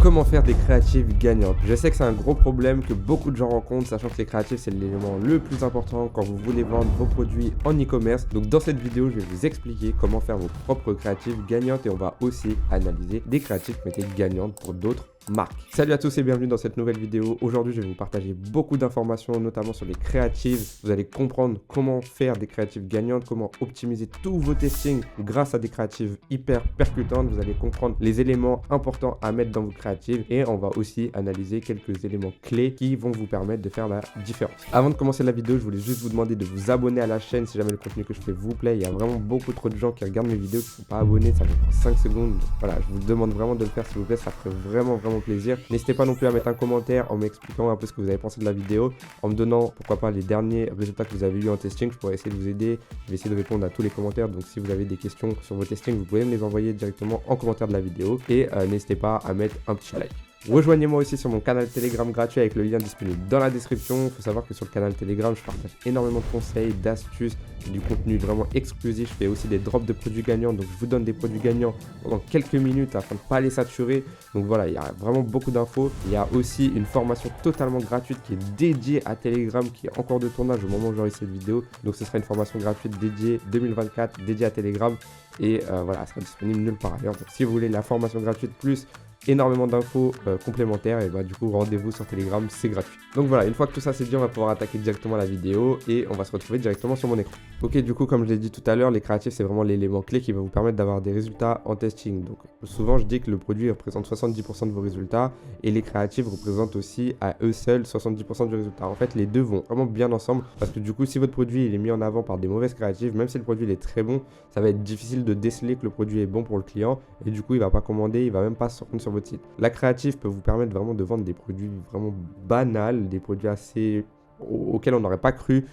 Comment faire des créatives gagnantes? Je sais que c'est un gros problème que beaucoup de gens rencontrent, sachant que les créatives c'est l'élément le plus important quand vous voulez vendre vos produits en e-commerce. Donc dans cette vidéo, je vais vous expliquer comment faire vos propres créatives gagnantes et on va aussi analyser des créatives qui ont été gagnantes pour d'autres marques. Salut à tous et bienvenue dans cette nouvelle vidéo. Aujourd'hui, je vais vous partager beaucoup d'informations, notamment sur les créatives. Vous allez comprendre comment faire des créatives gagnantes, comment optimiser tous vos testings grâce à des créatives hyper percutantes. Vous allez comprendre les éléments importants à mettre dans vos créatives et on va aussi analyser quelques éléments clés qui vont vous permettre de faire la différence. Avant de commencer la vidéo, je voulais juste vous demander de vous abonner à la chaîne si jamais le contenu que je fais vous plaît. Il y a vraiment beaucoup trop de gens qui regardent mes vidéos qui ne sont pas abonnés, ça vous prend 5 secondes. Voilà, je vous demande vraiment de le faire s'il vous plaît, ça ferait vraiment plaisir. N'hésitez pas non plus à mettre un commentaire en m'expliquant un peu ce que vous avez pensé de la vidéo, en me donnant pourquoi pas les derniers résultats que vous avez eu en testing. Je pourrais essayer de vous aider, je vais essayer de répondre à tous les commentaires. Donc si vous avez des questions sur vos testings, vous pouvez me les envoyer directement en commentaire de la vidéo et n'hésitez pas à mettre un petit like. Rejoignez-moi aussi sur mon canal Telegram gratuit avec le lien disponible dans la description. Il faut savoir que sur le canal Telegram, je partage énormément de conseils, d'astuces, du contenu vraiment exclusif. Je fais aussi des drops de produits gagnants, donc je vous donne des produits gagnants pendant quelques minutes afin de ne pas les saturer. Donc voilà, il y a vraiment beaucoup d'infos. Il y a aussi une formation totalement gratuite qui est dédiée à Telegram, qui est encore de tournage au moment où j'aurai cette vidéo. Donc ce sera une formation gratuite dédiée 2024, dédiée à Telegram. Et voilà, elle sera disponible nulle part ailleurs. Donc si vous voulez la formation gratuite plus énormément d'infos complémentaires, et bah du coup rendez-vous sur Telegram, c'est gratuit. Donc voilà, une fois que tout ça c'est dit, on va pouvoir attaquer directement la vidéo et on va se retrouver directement sur mon écran. Ok, du coup comme je l'ai dit tout à l'heure, les créatifs c'est vraiment l'élément clé qui va vous permettre d'avoir des résultats en testing. Donc souvent je dis que le produit représente 70% de vos résultats et les créatifs représentent aussi à eux seuls 70% du résultat. En fait les deux vont vraiment bien ensemble parce que du coup si votre produit il est mis en avant par des mauvaises créatives, même si le produit il est très bon, ça va être difficile de déceler que le produit est bon pour le client et du coup il va pas commander, il va même pas se rendre sur votre site. La créative peut vous permettre vraiment de vendre des produits vraiment banals, des produits assez auxquels on n'aurait pas cru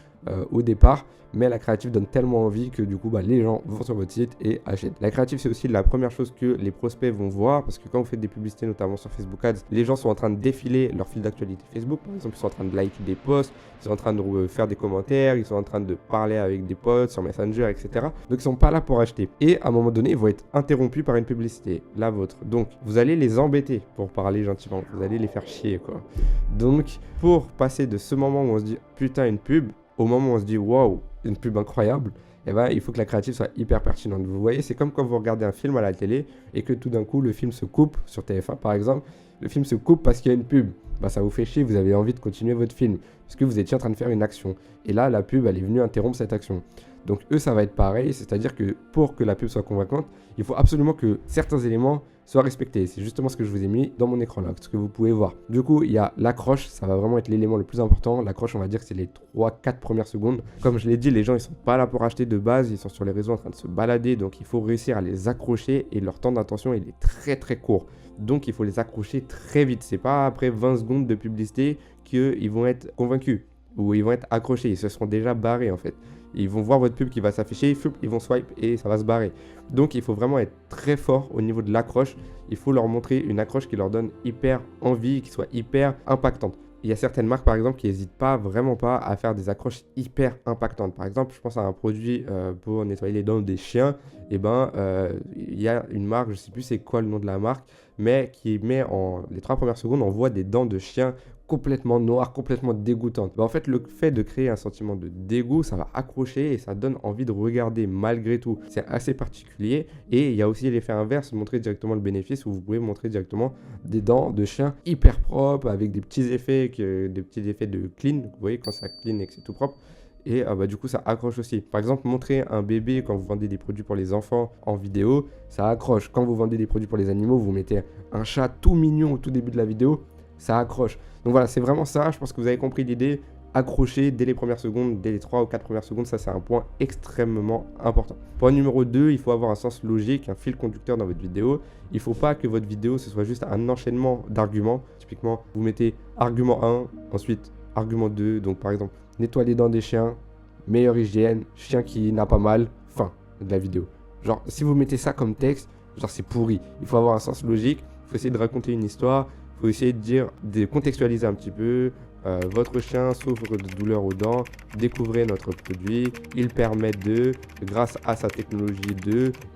au départ, mais la créative donne tellement envie que du coup les gens vont sur votre site et achètent. La créative c'est aussi la première chose que les prospects vont voir parce que quand vous faites des publicités notamment sur Facebook Ads, les gens sont en train de défiler leur fil d'actualité Facebook, par exemple ils sont en train de liker des posts, ils sont en train de faire des commentaires, ils sont en train de parler avec des potes sur Messenger, etc. Donc ils sont pas là pour acheter et à un moment donné ils vont être interrompus par une publicité, la vôtre. Donc vous allez les embêter pour parler gentiment, vous allez les faire chier quoi. Donc pour passer de ce moment où on se dit putain une pub au moment où on se dit waouh, une pub incroyable, eh ben, il faut que la créative soit hyper pertinente. Vous voyez, c'est comme quand vous regardez un film à la télé et que tout d'un coup le film se coupe, sur TF1 par exemple, le film se coupe parce qu'il y a une pub. Bah, ça vous fait chier, vous avez envie de continuer votre film parce que vous étiez en train de faire une action. Et là, la pub, elle est venue interrompre cette action. Donc eux, ça va être pareil, c'est-à-dire que pour que la pub soit convaincante, il faut absolument que certains éléments soient respectés. C'est justement ce que je vous ai mis dans mon écran là, ce que vous pouvez voir. Du coup, il y a l'accroche, ça va vraiment être l'élément le plus important. L'accroche, on va dire que c'est les 3-4 premières secondes. Comme je l'ai dit, les gens, ils sont pas là pour acheter de base, ils sont sur les réseaux en train de se balader, donc il faut réussir à les accrocher et leur temps d'attention, il est très court. Donc il faut les accrocher très vite. C'est pas après 20 secondes de publicité qu'ils vont être convaincus ou ils vont être accrochés, ils se seront déjà barrés en fait. Ils vont voir votre pub qui va s'afficher, ils vont swipe et ça va se barrer. Donc il faut vraiment être très fort au niveau de l'accroche. Il faut leur montrer une accroche qui leur donne hyper envie, qui soit hyper impactante. Il y a certaines marques par exemple qui n'hésitent vraiment pas à faire des accroches hyper impactantes. Par exemple, je pense à un produit pour nettoyer les dents des chiens. Et il y a une marque, je ne sais plus c'est quoi le nom de la marque, mais qui met en les 3 premières secondes, on voit des dents de chien complètement noires, complètement dégoûtantes. En fait, le fait de créer un sentiment de dégoût, ça va accrocher et ça donne envie de regarder malgré tout. C'est assez particulier. Et il y a aussi l'effet inverse, montrer directement le bénéfice où vous pouvez montrer directement des dents de chien hyper propres avec des petits effets de clean. Vous voyez quand ça clean et que c'est tout propre. Et du coup ça accroche aussi. Par exemple, montrer un bébé quand vous vendez des produits pour les enfants en vidéo, ça accroche. Quand vous vendez des produits pour les animaux, vous mettez un chat tout mignon au tout début de la vidéo, ça accroche. Donc voilà, c'est vraiment ça, je pense que vous avez compris l'idée. Accrocher dès les premières secondes, dès les 3 ou 4 premières secondes, ça c'est un point extrêmement important. Point numéro 2, il faut avoir un sens logique, un fil conducteur dans votre vidéo. Il ne faut pas que votre vidéo ce soit juste un enchaînement d'arguments. Typiquement, vous mettez argument 1, ensuite argument 2, donc par exemple, nettoyer les dents des chiens, meilleure hygiène, chien qui n'a pas mal, fin de la vidéo. Genre, si vous mettez ça comme texte, genre c'est pourri. Il faut avoir un sens logique, il faut essayer de raconter une histoire, Il faut essayer de contextualiser un petit peu. Votre chien souffre de douleurs aux dents, découvrez notre produit, il permet grâce à sa technologie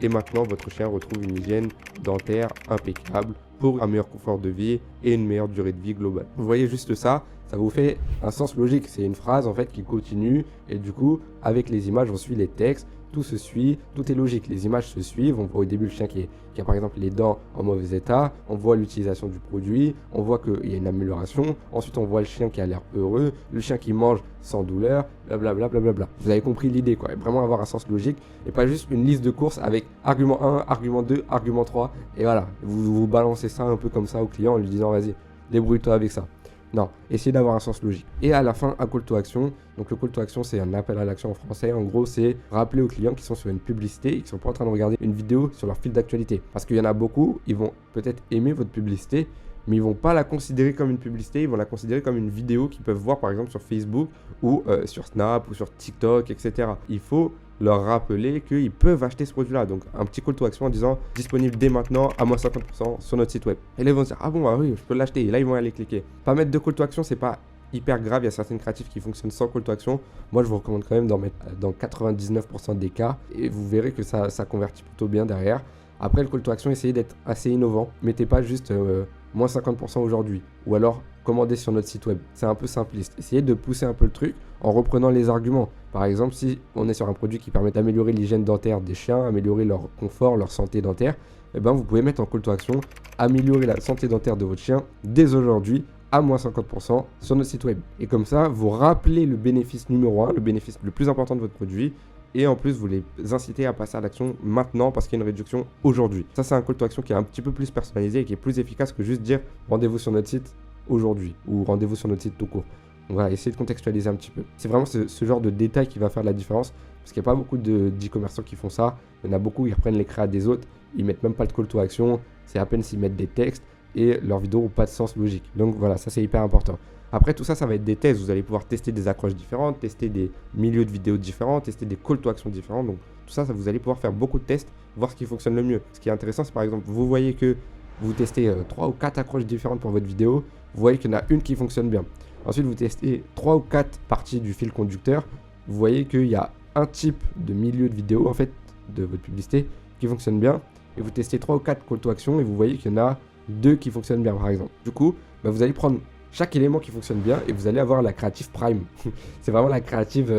et maintenant votre chien retrouve une hygiène dentaire impeccable pour un meilleur confort de vie et une meilleure durée de vie globale. Vous voyez juste ça vous fait un sens logique, c'est une phrase en fait qui continue et du coup avec les images on suit les textes, tout se suit, tout est logique, les images se suivent, on voit au début le chien qui a par exemple les dents en mauvais état, on voit l'utilisation du produit, on voit qu'il y a une amélioration, ensuite on voit le chien qui a l'air heureux, le chien qui mange sans douleur, blablabla, blablabla. Vous avez compris l'idée quoi, et vraiment avoir un sens logique et pas juste une liste de courses avec argument 1, argument 2, argument 3 et voilà, vous balancez ça un peu comme ça au client en lui disant vas-y, débrouille-toi avec ça. Non, essayez d'avoir un sens logique. Et à la fin, un call to action. Donc le call to action, c'est un appel à l'action en français. En gros, c'est rappeler aux clients qui sont sur une publicité et qui ne sont pas en train de regarder une vidéo sur leur fil d'actualité. Parce qu'il y en a beaucoup, ils vont peut-être aimer votre publicité, mais ils ne vont pas la considérer comme une publicité, ils vont la considérer comme une vidéo qu'ils peuvent voir par exemple sur Facebook ou sur Snap ou sur TikTok, etc. Il faut leur rappeler qu'ils peuvent acheter ce produit-là. Donc, un petit call to action en disant disponible dès maintenant à moins 50% sur notre site web. Et là, ils vont se dire ah bon, ah oui, je peux l'acheter. Et là, ils vont aller cliquer. Pas mettre de call to action, c'est pas hyper grave. Il y a certaines créatifs qui fonctionnent sans call to action. Moi, je vous recommande quand même d'en mettre dans 99% des cas. Et vous verrez que ça convertit plutôt bien derrière. Après, le call to action, essayez d'être assez innovant. Mettez pas juste moins 50% aujourd'hui. Ou alors, commandez sur notre site web. C'est un peu simpliste. Essayez de pousser un peu le truc en reprenant les arguments. Par exemple, si on est sur un produit qui permet d'améliorer l'hygiène dentaire des chiens, améliorer leur confort, leur santé dentaire, eh ben, vous pouvez mettre en call to action améliorer la santé dentaire de votre chien dès aujourd'hui à moins 50% sur notre site web. Et comme ça, vous rappelez le bénéfice numéro 1, le bénéfice le plus important de votre produit. Et en plus, vous les incitez à passer à l'action maintenant parce qu'il y a une réduction aujourd'hui. Ça, c'est un call to action qui est un petit peu plus personnalisé et qui est plus efficace que juste dire rendez-vous sur notre site aujourd'hui ou rendez-vous sur notre site tout court. Donc voilà, essayez de contextualiser un petit peu. C'est vraiment ce genre de détail qui va faire la différence parce qu'il n'y a pas beaucoup d'e-commerçants qui font ça. Il y en a beaucoup, ils reprennent les créas des autres, ils mettent même pas de call to action, c'est à peine s'ils mettent des textes et leurs vidéos n'ont pas de sens logique. Donc voilà, ça c'est hyper important. Après tout ça, ça va être des tests. Vous allez pouvoir tester des accroches différentes, tester des milieux de vidéos différents, tester des call to action différents. Donc tout ça, vous allez pouvoir faire beaucoup de tests, voir ce qui fonctionne le mieux. Ce qui est intéressant, c'est par exemple, vous voyez que vous testez 3 ou 4 accroches différentes pour votre vidéo, vous voyez qu'il y en a une qui fonctionne bien. Ensuite, vous testez 3 ou 4 parties du fil conducteur, vous voyez qu'il y a un type de milieu de vidéo, en fait, de votre publicité qui fonctionne bien. Et vous testez 3 ou 4 call to action et vous voyez qu'il y en a 2 qui fonctionnent bien, par exemple. Du coup, vous allez prendre chaque élément qui fonctionne bien et vous allez avoir la créative prime. C'est vraiment la créative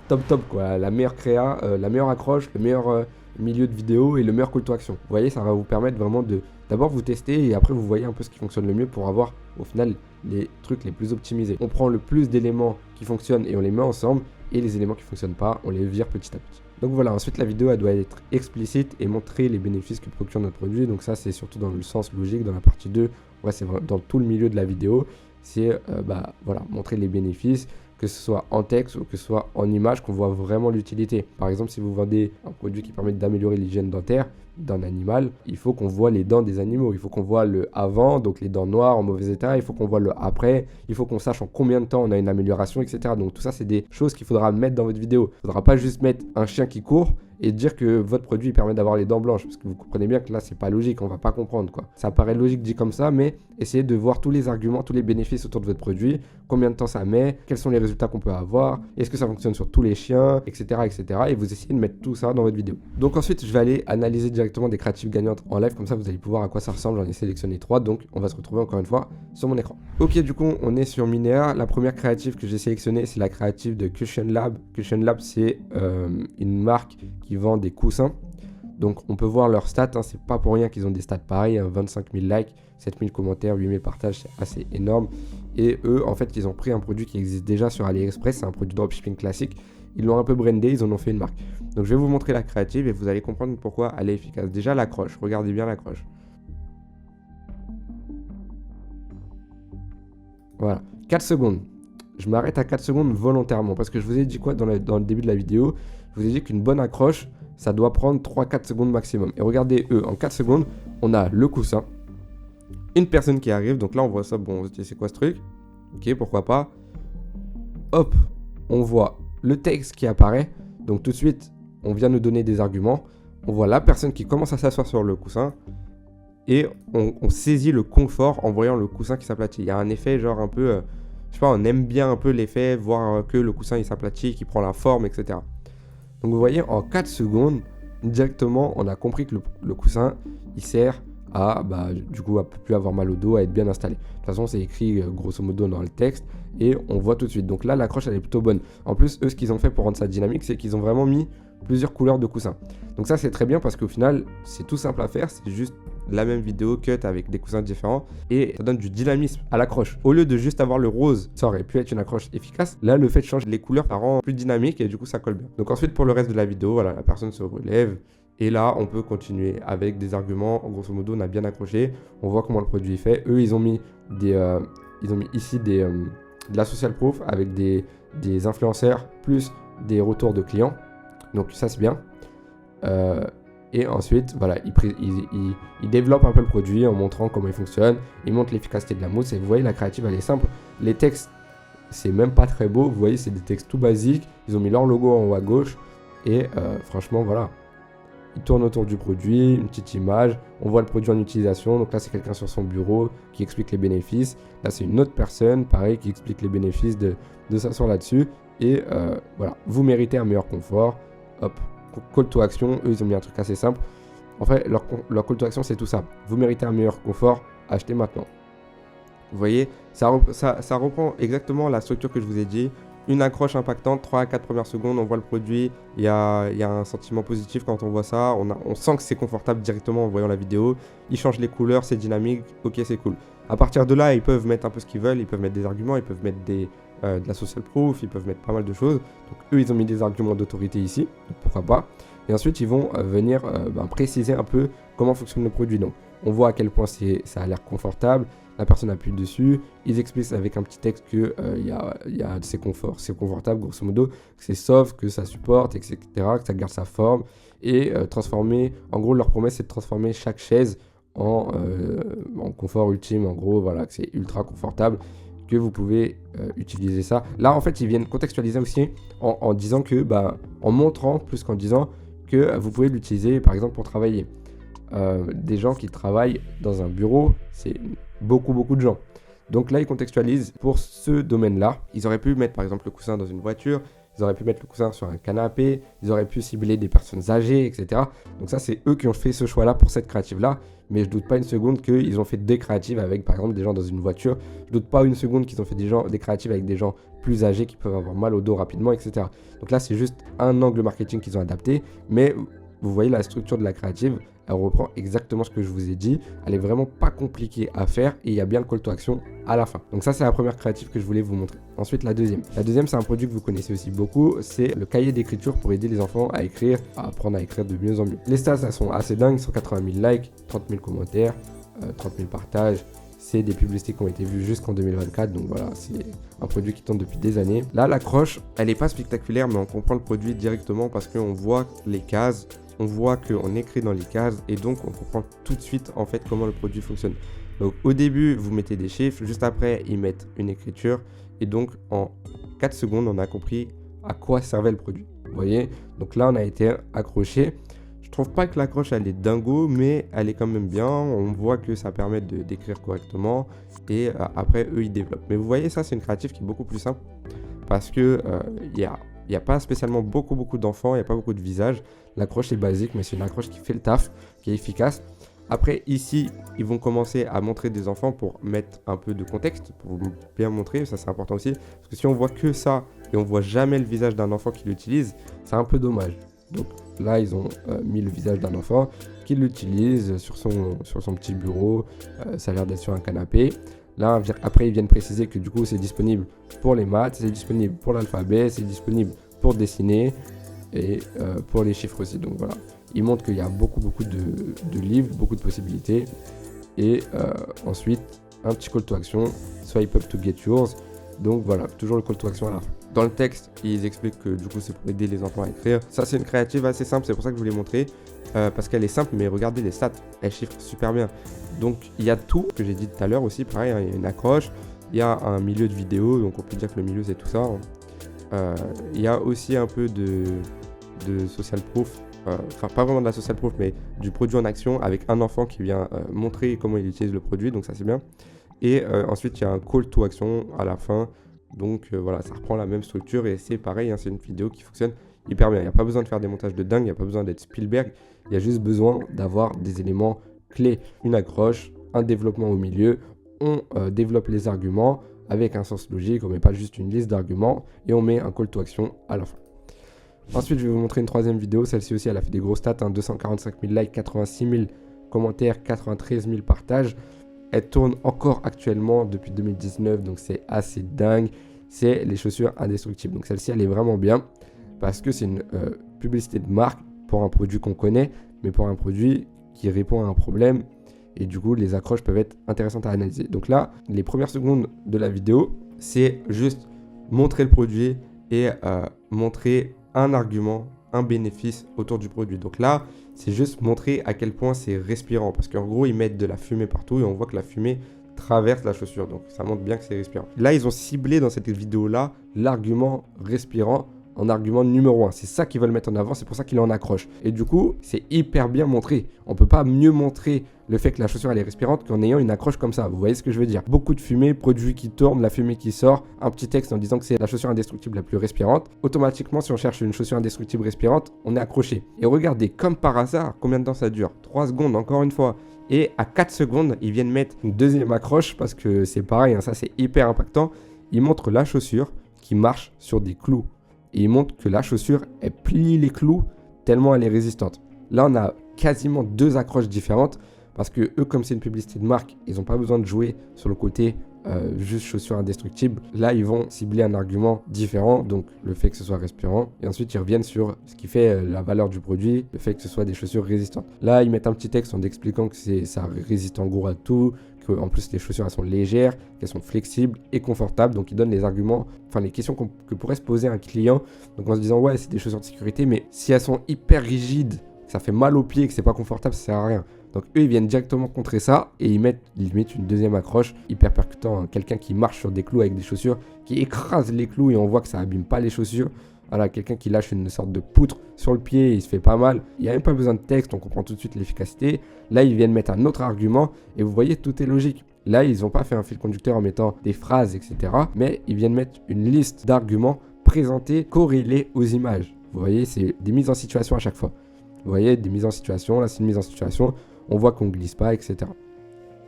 top quoi, la meilleure créa, la meilleure accroche, le meilleur milieu de vidéo et le meilleur call to action. Vous voyez, ça va vous permettre vraiment de d'abord vous tester et après vous voyez un peu ce qui fonctionne le mieux pour avoir au final les trucs les plus optimisés. On prend le plus d'éléments qui fonctionnent et on les met ensemble et les éléments qui ne fonctionnent pas, on les vire petit à petit. Donc voilà, ensuite la vidéo elle doit être explicite et montrer les bénéfices que procure notre produit. Donc ça c'est surtout dans le sens logique, dans la partie 2, ouais, c'est dans tout le milieu de la vidéo. C'est voilà, montrer les bénéfices, que ce soit en texte ou que ce soit en image, qu'on voit vraiment l'utilité. Par exemple, si vous vendez un produit qui permet d'améliorer l'hygiène dentaire d'un animal, il faut qu'on voit les dents des animaux. Il faut qu'on voit le avant, donc les dents noires en mauvais état. Il faut qu'on voit le après. Il faut qu'on sache en combien de temps on a une amélioration, etc. Donc tout ça, c'est des choses qu'il faudra mettre dans votre vidéo. Il ne faudra pas juste mettre un chien qui court et dire que votre produit permet d'avoir les dents blanches, parce que vous comprenez bien que là c'est pas logique, on va pas comprendre quoi. Ça paraît logique dit comme ça, mais essayez de voir tous les arguments, tous les bénéfices autour de votre produit, combien de temps ça met, quels sont les résultats qu'on peut avoir, est-ce que ça fonctionne sur tous les chiens, etc., et vous essayez de mettre tout ça dans votre vidéo. Donc ensuite je vais aller analyser directement des créatives gagnantes en live, comme ça vous allez pouvoir à quoi ça ressemble. J'en ai sélectionné 3, donc on va se retrouver encore une fois sur mon écran. Ok, du coup on est sur Minea. La première créative que j'ai sélectionnée, c'est la créative de Cushion Lab. Cushion Lab, c'est une marque qui vend des coussins. Donc on peut voir leurs stats, hein, c'est pas pour rien qu'ils ont des stats pareils, hein, 25 000 likes, 7 000 commentaires, 8 000 partages, c'est assez énorme. Et eux, en fait, ils ont pris un produit qui existe déjà sur AliExpress, c'est un produit dropshipping classique. Ils l'ont un peu brandé, ils en ont fait une marque. Donc je vais vous montrer la créative et vous allez comprendre pourquoi elle est efficace. Déjà l'accroche, regardez bien l'accroche. Voilà, 4 secondes. Je m'arrête à 4 secondes volontairement parce que je vous ai dit quoi dans le début de la vidéo. Je vous ai dit qu'une bonne accroche, ça doit prendre 3-4 secondes maximum. Et regardez, eux, en 4 secondes, on a le coussin, une personne qui arrive. Donc là, on voit ça. Bon, c'est quoi ce truc? Ok, pourquoi pas. Hop, on voit le texte qui apparaît. Donc tout de suite, on vient nous donner des arguments. On voit la personne qui commence à s'asseoir sur le coussin. et on saisit le confort en voyant le coussin qui s'aplatit. Il y a un effet genre un peu, je sais pas, on aime bien un peu l'effet, voir que le coussin il s'aplatit, qu'il prend la forme, etc. Donc vous voyez, en 4 secondes, directement, on a compris que le coussin, il sert à, du coup, à plus avoir mal au dos, à être bien installé. De toute façon, c'est écrit grosso modo dans le texte et on voit tout de suite. Donc là, l'accroche, elle est plutôt bonne. En plus, eux, ce qu'ils ont fait pour rendre ça dynamique, c'est qu'ils ont vraiment mis plusieurs couleurs de coussins. Donc ça, c'est très bien parce qu'au final, c'est tout simple à faire. C'est juste la même vidéo cut avec des coussins différents et ça donne du dynamisme à l'accroche. Au lieu de juste avoir le rose, ça aurait pu être une accroche efficace. Là, le fait de changer les couleurs, ça rend plus dynamique et du coup, ça colle bien. Donc ensuite, pour le reste de la vidéo, voilà, la personne se relève. Et là, on peut continuer avec des arguments. Grosso modo, on a bien accroché. On voit comment le produit est fait. Eux, ils ont mis ici de la social proof avec des influenceurs plus des retours de clients. Donc ça, c'est bien. Et ensuite, voilà, ils développent un peu le produit en montrant comment il fonctionne. Ils montrent l'efficacité de la mousse. Et vous voyez, la créative, elle est simple. Les textes, c'est même pas très beau. Vous voyez, c'est des textes tout basiques. Ils ont mis leur logo en haut à gauche. Et franchement, voilà. Il tourne autour du produit, une petite image, on voit le produit en utilisation. Donc là, c'est quelqu'un sur son bureau qui explique les bénéfices. Là, c'est une autre personne, pareil, qui explique les bénéfices de s'asseoir là-dessus. Et voilà, vous méritez un meilleur confort. Hop, call to action, eux, ils ont mis un truc assez simple. En fait, leur call to action, c'est tout ça. Vous méritez un meilleur confort, achetez maintenant. Vous voyez, ça reprend exactement la structure que je vous ai dit. Une accroche impactante, 3 à 4 premières secondes, on voit le produit, il y a un sentiment positif quand on voit ça, on sent que c'est confortable directement en voyant la vidéo, ils changent les couleurs, c'est dynamique, ok c'est cool. À partir de là, ils peuvent mettre un peu ce qu'ils veulent, ils peuvent mettre des arguments, ils peuvent mettre de la social proof, ils peuvent mettre pas mal de choses. Donc eux, ils ont mis des arguments d'autorité ici, donc pourquoi pas. Et ensuite, ils vont venir préciser un peu comment fonctionne le produit. Donc on voit à quel point ça a l'air confortable. La personne appuie dessus, ils expliquent avec un petit texte que c'est confortable grosso modo, que c'est soft, que ça supporte, etc., que ça garde sa forme et transformer, en gros leur promesse c'est de transformer chaque chaise en confort ultime, en gros voilà, que c'est ultra confortable, que vous pouvez utiliser ça. Là en fait ils viennent contextualiser aussi en disant que, en montrant plus qu'en disant que vous pouvez l'utiliser par exemple pour travailler. Des gens qui travaillent dans un bureau, c'est beaucoup de gens. Donc là, ils contextualisent pour ce domaine-là. Ils auraient pu mettre par exemple le coussin dans une voiture, ils auraient pu mettre le coussin sur un canapé, ils auraient pu cibler des personnes âgées, etc. Donc ça, c'est eux qui ont fait ce choix-là pour cette créative-là. Mais je doute pas une seconde qu'ils ont fait des créatives avec par exemple des gens dans une voiture. Je doute pas une seconde qu'ils ont fait des créatives avec des gens plus âgés qui peuvent avoir mal au dos rapidement, etc. Donc là, c'est juste un angle marketing qu'ils ont adapté. Mais vous voyez la structure de la créative, elle reprend exactement ce que je vous ai dit. Elle est vraiment pas compliquée à faire et il y a bien le call to action à la fin. Donc ça, c'est la première créative que je voulais vous montrer. Ensuite, la deuxième. La deuxième, c'est un produit que vous connaissez aussi beaucoup. C'est le cahier d'écriture pour aider les enfants à écrire, à apprendre à écrire de mieux en mieux. Les stats, elles sont assez dingues. 180 000 likes, 30 000 commentaires, 30 000 partages. C'est des publicités qui ont été vues jusqu'en 2024. Donc voilà, c'est un produit qui tourne depuis des années. Là, l'accroche, elle n'est pas spectaculaire, mais on comprend le produit directement parce qu'on voit les cases. On voit qu'on écrit dans les cases et donc on comprend tout de suite en fait comment le produit fonctionne. Donc au début, vous mettez des chiffres, juste après, ils mettent une écriture et donc en 4 secondes, on a compris à quoi servait le produit. Vous voyez? Donc là, on a été accroché. Je trouve pas que l'accroche elle est dingo, mais elle est quand même bien. On voit que ça permet d'écrire correctement et après, eux, ils développent. Mais vous voyez, ça, c'est une créative qui est beaucoup plus simple parce que il n'y a pas spécialement beaucoup d'enfants, il n'y a pas beaucoup de visages. L'accroche est basique, mais c'est une accroche qui fait le taf, qui est efficace. Après, ici, ils vont commencer à montrer des enfants pour mettre un peu de contexte, pour bien montrer, ça c'est important aussi. Parce que si on voit que ça et on voit jamais le visage d'un enfant qui l'utilise, c'est un peu dommage. Donc là, ils ont mis le visage d'un enfant qui l'utilise sur son petit bureau. Ça a l'air d'être sur un canapé. Là, après, ils viennent préciser que du coup, c'est disponible pour les maths, c'est disponible pour l'alphabet, c'est disponible pour dessiner et pour les chiffres aussi. Donc voilà, ils montrent qu'il y a beaucoup de livres, beaucoup de possibilités. Et ensuite, un petit call to action, swipe up to get yours. Donc voilà, toujours le call to action à la fin. Dans le texte, ils expliquent que du coup, c'est pour aider les enfants à écrire. Ça, c'est une créative assez simple, c'est pour ça que je vous l'ai montré. Parce qu'elle est simple, mais regardez les stats, elle chiffre super bien. Donc il y a tout que j'ai dit tout à l'heure aussi, pareil, hein, il y a une accroche, il y a un milieu de vidéo, donc on peut dire que le milieu c'est tout ça. Il y a aussi un peu de social proof enfin pas vraiment de la social proof, mais du produit en action avec un enfant qui vient montrer comment il utilise le produit, donc ça c'est bien. Et ensuite il y a un call to action à la fin, donc voilà, ça reprend la même structure et c'est pareil, hein, c'est une vidéo qui fonctionne hyper bien. Il n'y a pas besoin de faire des montages de dingue, il n'y a pas besoin d'être Spielberg, il y a juste besoin d'avoir des éléments clés, une accroche, un développement au milieu, on développe les arguments avec un sens logique, on met pas juste une liste d'arguments et on met un call to action à la fin. Ensuite, je vais vous montrer une troisième vidéo, celle-ci aussi elle a fait des gros stats, hein, 245 000 likes, 86 000 commentaires, 93 000 partages. Elle tourne encore actuellement depuis 2019, donc c'est assez dingue. C'est les chaussures indestructibles. Donc celle-ci, elle est vraiment bien parce que c'est une publicité de marque pour un produit qu'on connaît, mais pour un produit qui répond à un problème. Et du coup, les accroches peuvent être intéressantes à analyser. Donc là, les premières secondes de la vidéo, c'est juste montrer le produit et montrer un argument, un bénéfice autour du produit. Donc là, c'est juste montrer à quel point c'est respirant. Parce qu'en gros, ils mettent de la fumée partout et on voit que la fumée traverse la chaussure. Donc ça montre bien que c'est respirant. Là, ils ont ciblé dans cette vidéo-là l'argument respirant en argument numéro 1. C'est ça qu'ils veulent mettre en avant, c'est pour ça qu'ils en accrochent. Et du coup, c'est hyper bien montré. On peut pas mieux montrer le fait que la chaussure elle est respirante qu'en ayant une accroche comme ça. Vous voyez ce que je veux dire? Beaucoup de fumée, produit qui tourne, la fumée qui sort, un petit texte en disant que c'est la chaussure indestructible la plus respirante. Automatiquement, si on cherche une chaussure indestructible respirante, on est accroché. Et regardez, comme par hasard, combien de temps ça dure? 3 secondes, encore une fois. Et à 4 secondes, ils viennent mettre une deuxième accroche parce que c'est pareil, hein, ça c'est hyper impactant. Ils montrent la chaussure qui marche sur des clous. Et ils montrent que la chaussure, elle plie les clous tellement elle est résistante. Là, on a quasiment 2 accroches différentes parce que eux, comme c'est une publicité de marque, ils n'ont pas besoin de jouer sur le côté juste chaussure indestructible. Là, ils vont cibler un argument différent, donc le fait que ce soit respirant. Et ensuite, ils reviennent sur ce qui fait la valeur du produit, le fait que ce soit des chaussures résistantes. Là, ils mettent un petit texte en expliquant que ça résiste en gros à tout, qu'en plus les chaussures elles sont légères, qu'elles sont flexibles et confortables. Donc ils donnent les arguments, enfin les questions que pourrait se poser un client. Donc en se disant ouais, c'est des chaussures de sécurité, mais si elles sont hyper rigides, que ça fait mal aux pieds, que c'est pas confortable, ça sert à rien. Donc eux, ils viennent directement contrer ça et ils mettent une deuxième accroche hyper percutant. Quelqu'un qui marche sur des clous avec des chaussures, qui écrase les clous et on voit que ça abîme pas les chaussures. Voilà, quelqu'un qui lâche une sorte de poutre sur le pied et il se fait pas mal. Il n'y a même pas besoin de texte, on comprend tout de suite l'efficacité. Là, ils viennent mettre un autre argument et vous voyez, tout est logique. Là, ils n'ont pas fait un fil conducteur en mettant des phrases, etc. Mais ils viennent mettre une liste d'arguments présentés, corrélés aux images. Vous voyez, c'est des mises en situation à chaque fois. Vous voyez, des mises en situation, là c'est une mise en situation, on voit qu'on ne glisse pas, etc.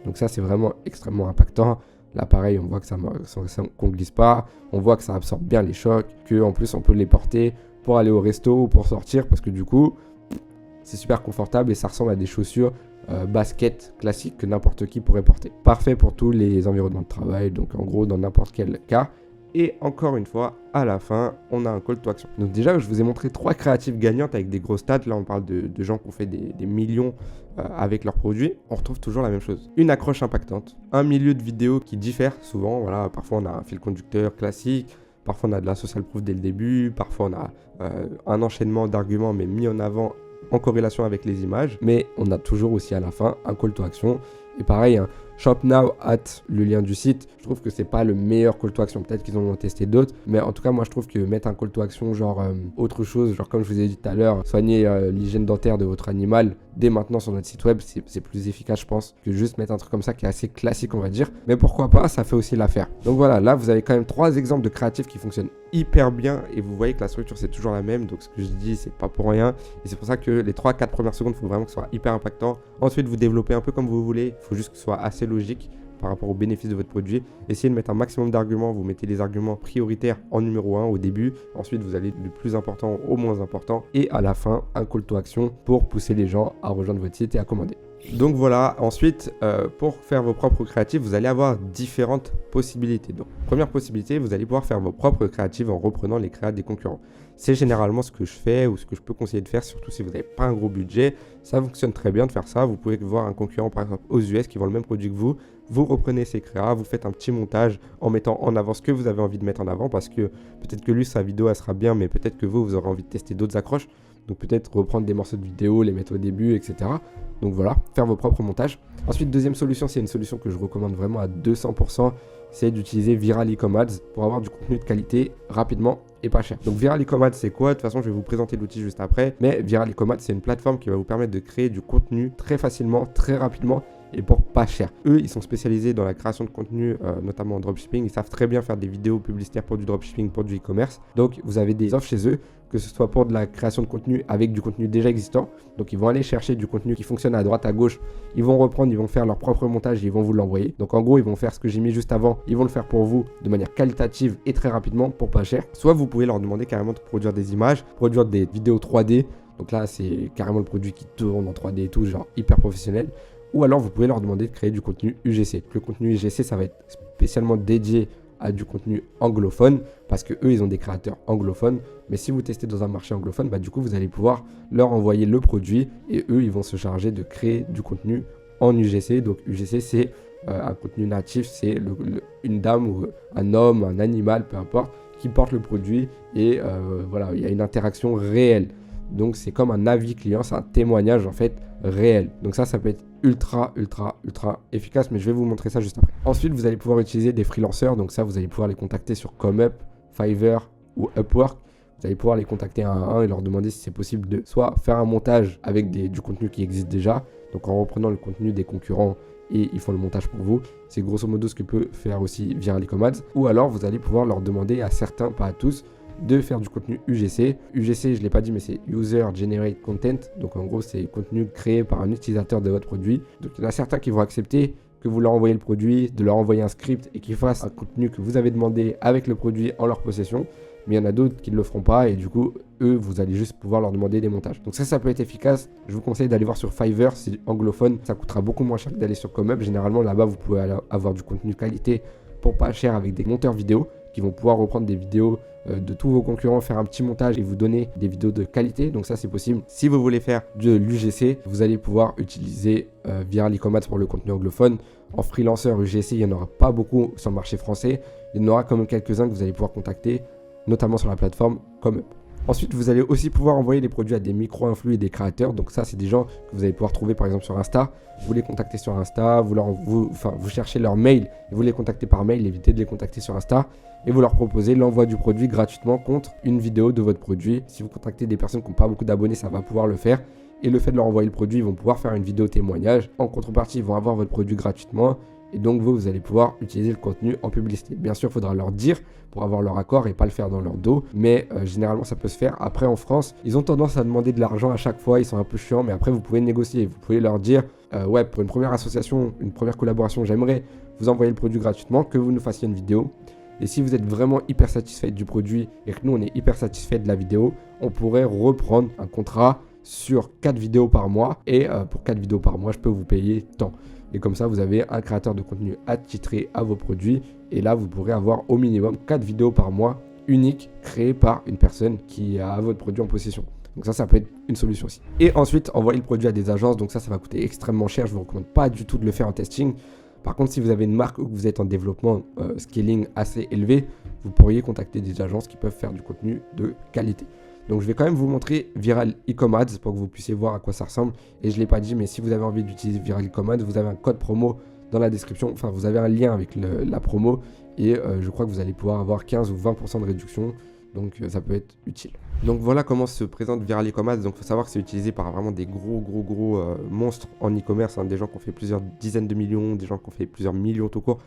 Donc ça, c'est vraiment extrêmement impactant. Là, pareil, on voit que qu'on ne glisse pas, on voit que ça absorbe bien les chocs, qu'en plus, on peut les porter pour aller au resto ou pour sortir, parce que du coup, c'est super confortable et ça ressemble à des chaussures basket classiques que n'importe qui pourrait porter. Parfait pour tous les environnements de travail, donc en gros, dans n'importe quel cas. Et encore une fois, à la fin, on a un call to action. Donc déjà, je vous ai montré 3 créatives gagnantes avec des gros stats. Là, on parle de gens qui ont fait des millions avec leurs produits. On retrouve toujours la même chose. Une accroche impactante, un milieu de vidéo qui diffère souvent. Voilà, parfois, on a un fil conducteur classique. Parfois, on a de la social proof dès le début. Parfois, on a un enchaînement d'arguments, mais mis en avant en corrélation avec les images. Mais on a toujours aussi à la fin un call to action. Et pareil, hein, Shop Now at le lien du site, je trouve que c'est pas le meilleur call to action. Peut-être qu'ils en ont testé d'autres, mais en tout cas, moi je trouve que mettre un call to action, genre autre chose, genre comme je vous ai dit tout à l'heure, soigner l'hygiène dentaire de votre animal dès maintenant sur notre site web, c'est plus efficace, je pense, que juste mettre un truc comme ça qui est assez classique, on va dire. Mais pourquoi pas, ça fait aussi l'affaire. Donc voilà, là vous avez quand même 3 exemples de créatifs qui fonctionnent hyper bien et vous voyez que la structure c'est toujours la même. Donc ce que je dis, c'est pas pour rien. Et c'est pour ça que les 3-4 premières secondes, il faut vraiment que ce soit hyper impactant. Ensuite, vous développez un peu comme vous voulez. Il faut juste que ce soit assez logique par rapport aux bénéfices de votre produit. Essayez de mettre un maximum d'arguments. Vous mettez les arguments prioritaires en numéro 1 au début. Ensuite, vous allez du plus important au moins important. Et à la fin, un call to action pour pousser les gens à rejoindre votre site et à commander. Donc voilà, ensuite, pour faire vos propres créatives, vous allez avoir différentes possibilités. Donc, première possibilité, vous allez pouvoir faire vos propres créatives en reprenant les créas des concurrents. C'est généralement ce que je fais ou ce que je peux conseiller de faire, surtout si vous n'avez pas un gros budget. Ça fonctionne très bien de faire ça. Vous pouvez voir un concurrent, par exemple, aux US qui vend le même produit que vous. Vous reprenez ces créas, vous faites un petit montage en mettant en avant ce que vous avez envie de mettre en avant parce que peut-être que lui, sa vidéo, elle sera bien, mais peut-être que vous aurez envie de tester d'autres accroches. Donc peut-être reprendre des morceaux de vidéo, les mettre au début, etc. Donc voilà, faire vos propres montages. Ensuite, deuxième solution, c'est une solution que je recommande vraiment à 200%, c'est d'utiliser Viral Ecom Ads pour avoir du contenu de qualité rapidement et pas cher. Donc Viral Ecom Ads, c'est quoi? De toute façon, je vais vous présenter l'outil juste après. Mais Viral Ecom Ads, c'est une plateforme qui va vous permettre de créer du contenu très facilement, très rapidement et pour pas cher. Eux, ils sont spécialisés dans la création de contenu, notamment en dropshipping. Ils savent très bien faire des vidéos publicitaires pour du dropshipping, pour du e-commerce. Donc, vous avez des offres chez eux, que ce soit pour de la création de contenu avec du contenu déjà existant. Donc, ils vont aller chercher du contenu qui fonctionne à droite, à gauche. Ils vont reprendre, ils vont faire leur propre montage et ils vont vous l'envoyer. Donc, en gros, ils vont faire ce que j'ai mis juste avant. Ils vont le faire pour vous de manière qualitative et très rapidement pour pas cher. Soit vous pouvez leur demander carrément de produire des images, produire des vidéos 3D. Donc là, c'est carrément le produit qui tourne en 3D et tout, genre hyper professionnel. Ou alors, vous pouvez leur demander de créer du contenu UGC. Le contenu UGC, ça va être spécialement dédié à du contenu anglophone parce que eux, ils ont des créateurs anglophones. Mais si vous testez dans un marché anglophone, bah, du coup, vous allez pouvoir leur envoyer le produit et eux, ils vont se charger de créer du contenu en UGC. Donc, UGC, c'est un contenu natif. C'est une dame ou un homme, un animal, peu importe, qui porte le produit et voilà, il y a une interaction réelle. Donc, c'est comme un avis client, c'est un témoignage en fait réel. Donc ça peut être ultra efficace, mais je vais vous montrer ça juste après. Ensuite, vous allez pouvoir utiliser des freelancers. Donc ça, vous allez pouvoir les contacter sur ComeUp, Fiverr ou Upwork. Vous allez pouvoir les contacter un à un et leur demander si c'est possible de soit faire un montage avec du contenu qui existe déjà, donc en reprenant le contenu des concurrents et ils font le montage pour vous. C'est grosso modo ce que peut faire aussi Viral Ecom Ads. Ou alors, vous allez pouvoir leur demander à certains, pas à tous, de faire du contenu UGC. UGC, je ne l'ai pas dit, mais c'est User Generate Content. Donc en gros, c'est contenu créé par un utilisateur de votre produit. Donc il y en a certains qui vont accepter que vous leur envoyez le produit, de leur envoyer un script et qu'ils fassent un contenu que vous avez demandé avec le produit en leur possession. Mais il y en a d'autres qui ne le feront pas et du coup, eux, vous allez juste pouvoir leur demander des montages. Donc ça peut être efficace. Je vous conseille d'aller voir sur Fiverr, c'est anglophone. Ça coûtera beaucoup moins cher que d'aller sur ComeUp. Généralement, là-bas, vous pouvez avoir du contenu de qualité pour pas cher avec des monteurs vidéo qui vont pouvoir reprendre des vidéos de tous vos concurrents, faire un petit montage et vous donner des vidéos de qualité. Donc ça, c'est possible. Si vous voulez faire de l'UGC, vous allez pouvoir utiliser Viral Ecom Ads pour le contenu anglophone. En freelancer UGC, il n'y en aura pas beaucoup sur le marché français. Il y en aura quand même quelques-uns que vous allez pouvoir contacter, notamment sur la plateforme ComeUp. Ensuite, vous allez aussi pouvoir envoyer des produits à des micro-influx et des créateurs. Donc ça, c'est des gens que vous allez pouvoir trouver par exemple sur Insta. Vous les contactez sur Insta, vous cherchez leur mail et vous les contactez par mail. Évitez de les contacter sur Insta et vous leur proposez l'envoi du produit gratuitement contre une vidéo de votre produit. Si vous contactez des personnes qui n'ont pas beaucoup d'abonnés, ça va pouvoir le faire. Et le fait de leur envoyer le produit, ils vont pouvoir faire une vidéo témoignage. En contrepartie, ils vont avoir votre produit gratuitement. Et donc, vous allez pouvoir utiliser le contenu en publicité. Bien sûr, il faudra leur dire pour avoir leur accord et pas le faire dans leur dos. Mais généralement, ça peut se faire. Après, en France, ils ont tendance à demander de l'argent à chaque fois. Ils sont un peu chiants. Mais après, vous pouvez négocier. Vous pouvez leur dire, ouais, pour une première association, une première collaboration, j'aimerais vous envoyer le produit gratuitement, que vous nous fassiez une vidéo. Et si vous êtes vraiment hyper satisfait du produit et que nous, on est hyper satisfait de la vidéo, on pourrait reprendre un contrat sur 4 vidéos par mois. Et pour 4 vidéos par mois, je peux vous payer tant. Et comme ça, vous avez un créateur de contenu attitré à vos produits. Et là, vous pourrez avoir au minimum 4 vidéos par mois uniques créées par une personne qui a votre produit en possession. Donc ça peut être une solution aussi. Et ensuite, envoyer le produit à des agences. Donc ça va coûter extrêmement cher. Je ne vous recommande pas du tout de le faire en testing. Par contre, si vous avez une marque ou que vous êtes en développement scaling assez élevé, vous pourriez contacter des agences qui peuvent faire du contenu de qualité. Donc je vais quand même vous montrer Viral Ecom Ads pour que vous puissiez voir à quoi ça ressemble. Et je ne l'ai pas dit, mais si vous avez envie d'utiliser Viral Ecom Ads, vous avez un code promo dans la description. Enfin, vous avez un lien avec la promo. Et je crois que vous allez pouvoir avoir 15 ou 20% de réduction. Donc ça peut être utile. Donc voilà comment se présente Viral Ecom Ads. Donc il faut savoir que c'est utilisé par vraiment des gros monstres en e-commerce. Des gens qui ont fait plusieurs dizaines de millions, des gens qui ont fait plusieurs millions tout court.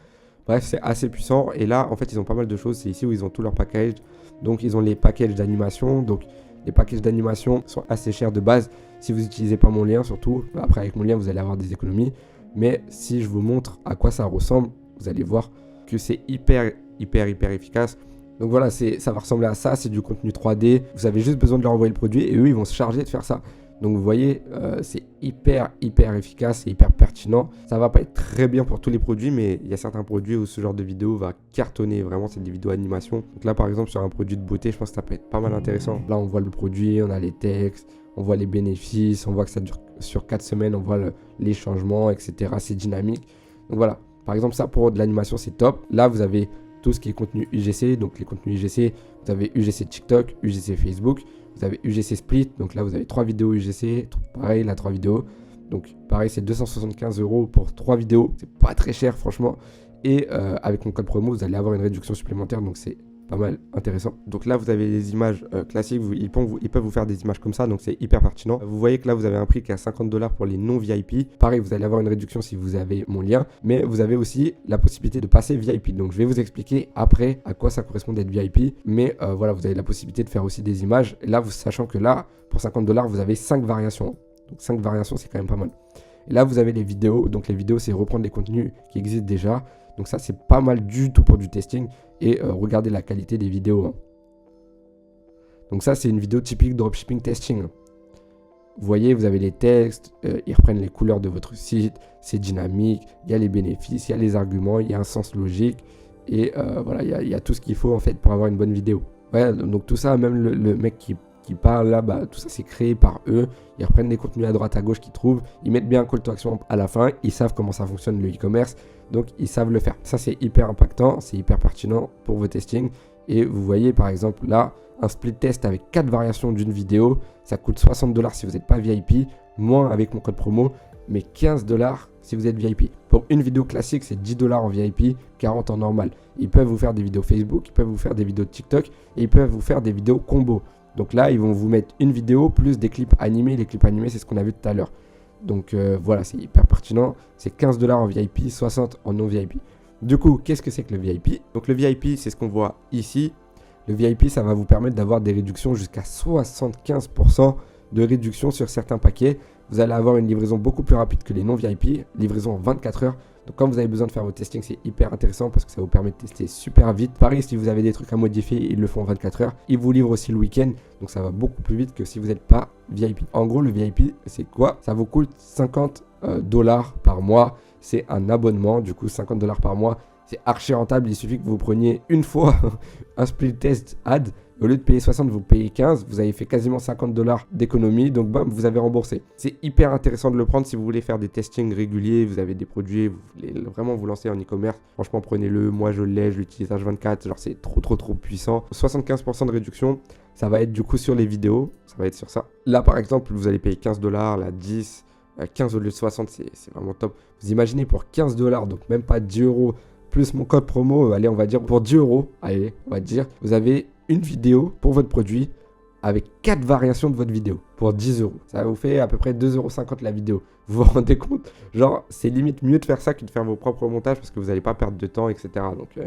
Bref, c'est assez puissant. Et là, en fait, ils ont pas mal de choses. C'est ici où ils ont tout leur package. Donc, ils ont les packages d'animation. Donc, les packages d'animation sont assez chers de base. Si vous n'utilisez pas mon lien, surtout. Après, avec mon lien, vous allez avoir des économies. Mais si je vous montre à quoi ça ressemble, vous allez voir que c'est hyper efficace. Donc voilà, ça va ressembler à ça. C'est du contenu 3D. Vous avez juste besoin de leur envoyer le produit et eux, ils vont se charger de faire ça. Donc vous voyez, c'est hyper efficace et hyper pertinent. Ça va pas être très bien pour tous les produits, mais il y a certains produits où ce genre de vidéo va cartonner. Vraiment, c'est des vidéos animation. Donc là, par exemple, sur un produit de beauté, je pense que ça peut être pas mal intéressant. Là, on voit le produit, on a les textes, on voit les bénéfices, on voit que ça dure sur 4 semaines, on voit les changements, etc. C'est dynamique. Donc voilà, par exemple, ça pour de l'animation, c'est top. Là, vous avez tout ce qui est contenu UGC. Donc les contenus UGC, vous avez UGC TikTok, UGC Facebook. Vous avez UGC Split, donc là vous avez 3 vidéos UGC, pareil, là 3 vidéos. Donc pareil, c'est 275 € pour 3 vidéos, c'est pas très cher franchement. Et avec mon code promo, vous allez avoir une réduction supplémentaire, donc c'est pas mal intéressant. Donc là, vous avez les images classiques, ils peuvent vous faire des images comme ça, donc c'est hyper pertinent. Vous voyez que là, vous avez un prix qui est à 50 $ pour les non VIP. Pareil, vous allez avoir une réduction si vous avez mon lien, mais vous avez aussi la possibilité de passer VIP. Donc je vais vous expliquer après à quoi ça correspond d'être VIP, mais voilà, vous avez la possibilité de faire aussi des images. Et là, sachant que là, pour 50 $, vous avez 5 variations. Donc 5 variations, c'est quand même pas mal. Et là, vous avez les vidéos. Donc les vidéos, c'est reprendre les contenus qui existent déjà. Donc ça, c'est pas mal du tout pour du testing. Et regardez la qualité des vidéos. Hein. Donc ça, c'est une vidéo typique dropshipping testing. Vous voyez, vous avez les textes, ils reprennent les couleurs de votre site, c'est dynamique, il y a les bénéfices, il y a les arguments, il y a un sens logique. Et voilà, il y a tout ce qu'il faut en fait pour avoir une bonne vidéo. Ouais, donc tout ça, même le mec qui parle là, bah, tout ça c'est créé par eux. Ils reprennent les contenus à droite à gauche qu'ils trouvent. Ils mettent bien un call to action à la fin. Ils savent comment ça fonctionne le e-commerce. Donc ils savent le faire. Ça c'est hyper impactant, c'est hyper pertinent pour vos testings. Et vous voyez par exemple là, un split test avec 4 variations d'une vidéo. Ça coûte 60 $ si vous n'êtes pas VIP. Moins avec mon code promo. Mais 15 $ si vous êtes VIP. Pour une vidéo classique, c'est 10 $ en VIP, 40 en normal. Ils peuvent vous faire des vidéos Facebook, ils peuvent vous faire des vidéos de TikTok et ils peuvent vous faire des vidéos combo. Donc là, ils vont vous mettre une vidéo plus des clips animés. Les clips animés, c'est ce qu'on a vu tout à l'heure. Donc voilà, c'est hyper pertinent. C'est 15 $ en VIP, 60 en non VIP. Du coup, qu'est-ce que c'est que le VIP? Donc le VIP, c'est ce qu'on voit ici. Le VIP, ça va vous permettre d'avoir des réductions jusqu'à 75% de réduction sur certains paquets. Vous allez avoir une livraison beaucoup plus rapide que les non VIP, livraison en 24 heures. Donc quand vous avez besoin de faire vos testings, c'est hyper intéressant parce que ça vous permet de tester super vite. Pareil, si vous avez des trucs à modifier, ils le font en 24 heures. Ils vous livrent aussi le week-end, donc ça va beaucoup plus vite que si vous n'êtes pas VIP. En gros, le VIP, c'est quoi? Ça vous coûte 50 $ par mois. C'est un abonnement, du coup 50 $ par mois. C'est archi rentable, il suffit que vous preniez une fois un split test ad. Au lieu de payer 60, vous payez 15. Vous avez fait quasiment 50 $ d'économie. Donc, bam, vous avez remboursé. C'est hyper intéressant de le prendre si vous voulez faire des testings réguliers. Vous avez des produits, vous voulez vraiment vous lancer en e-commerce. Franchement, prenez-le. Moi, je l'ai, je l'utilise H24. Genre, c'est trop puissant. 75% de réduction. Ça va être du coup sur les vidéos. Ça va être sur ça. Là, par exemple, vous allez payer 15 $, là, 10, 15 au lieu de 60. C'est vraiment top. Vous imaginez pour 15 $, donc même pas 10 € plus mon code promo, allez, on va dire pour 10 €, allez, on va dire, vous avez une vidéo pour votre produit avec 4 variations de votre vidéo pour 10 €. Ça vous fait à peu près 2,50 € la vidéo. Vous vous rendez compte? Genre, c'est limite mieux de faire ça que de faire vos propres montages parce que vous n'allez pas perdre de temps, etc. Donc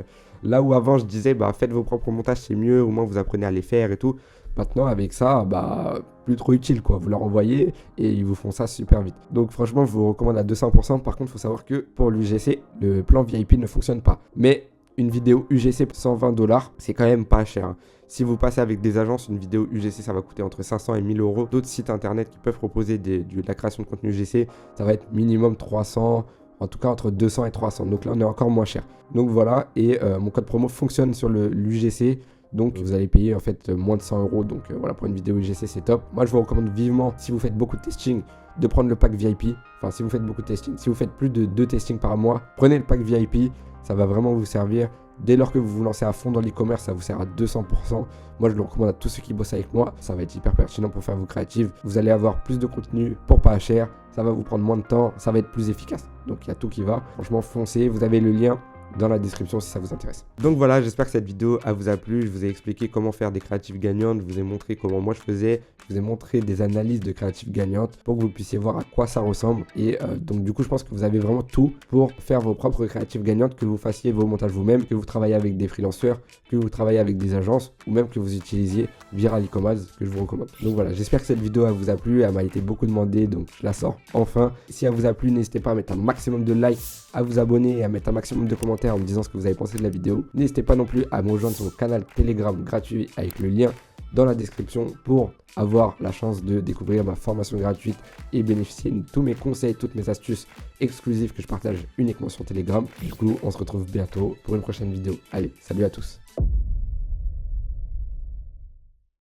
là où avant je disais, bah faites vos propres montages, c'est mieux, au moins vous apprenez à les faire et tout. Maintenant, avec ça, bah, plus trop utile, quoi. Vous leur envoyez et ils vous font ça super vite. Donc, franchement, je vous recommande à 200%. Par contre, il faut savoir que pour l'UGC, le plan VIP ne fonctionne pas. Mais une vidéo UGC pour 120 $, c'est quand même pas cher. Hein. Si vous passez avec des agences, une vidéo UGC, ça va coûter entre 500 et 1000 €. D'autres sites internet qui peuvent proposer de la création de contenu UGC, ça va être minimum 300, en tout cas entre 200 et 300. Donc là, on est encore moins cher. Donc voilà, et mon code promo fonctionne sur l'UGC. Donc vous allez payer en fait moins de 100 €. Donc voilà, pour une vidéo UGC, c'est top. Moi, je vous recommande vivement, si vous faites beaucoup de testing, de prendre le pack VIP. Enfin, si vous faites beaucoup de testing, si vous faites plus de 2 testings par mois, prenez le pack VIP. Ça va vraiment vous servir. Dès lors que vous vous lancez à fond dans l'e-commerce, ça vous sert à 200%. Moi, je le recommande à tous ceux qui bossent avec moi. Ça va être hyper pertinent pour faire vos créatives. Vous allez avoir plus de contenu pour pas cher. Ça va vous prendre moins de temps. Ça va être plus efficace. Donc, il y a tout qui va. Franchement, foncez. Vous avez le lien dans la description si ça vous intéresse. Donc voilà, j'espère que cette vidéo vous a plu. Je vous ai expliqué comment faire des créatives gagnantes. Je vous ai montré comment moi je faisais. Je vous ai montré des analyses de créatives gagnantes pour que vous puissiez voir à quoi ça ressemble. Et donc du coup, je pense que vous avez vraiment tout pour faire vos propres créatives gagnantes, que vous fassiez vos montages vous-même, que vous travaillez avec des freelanceurs, que vous travaillez avec des agences ou même que vous utilisiez Viral E-Commerce, que je vous recommande. Donc voilà, j'espère que cette vidéo vous a plu. Elle m'a été beaucoup demandée, donc je la sors enfin. Si elle vous a plu, n'hésitez pas à mettre un maximum de likes, à vous abonner et à mettre un maximum de commentaires en me disant ce que vous avez pensé de la vidéo. N'hésitez pas non plus à me rejoindre sur mon canal Telegram gratuit avec le lien dans la description pour avoir la chance de découvrir ma formation gratuite et bénéficier de tous mes conseils, toutes mes astuces exclusives que je partage uniquement sur Telegram. Du coup, on se retrouve bientôt pour une prochaine vidéo. Allez, salut à tous.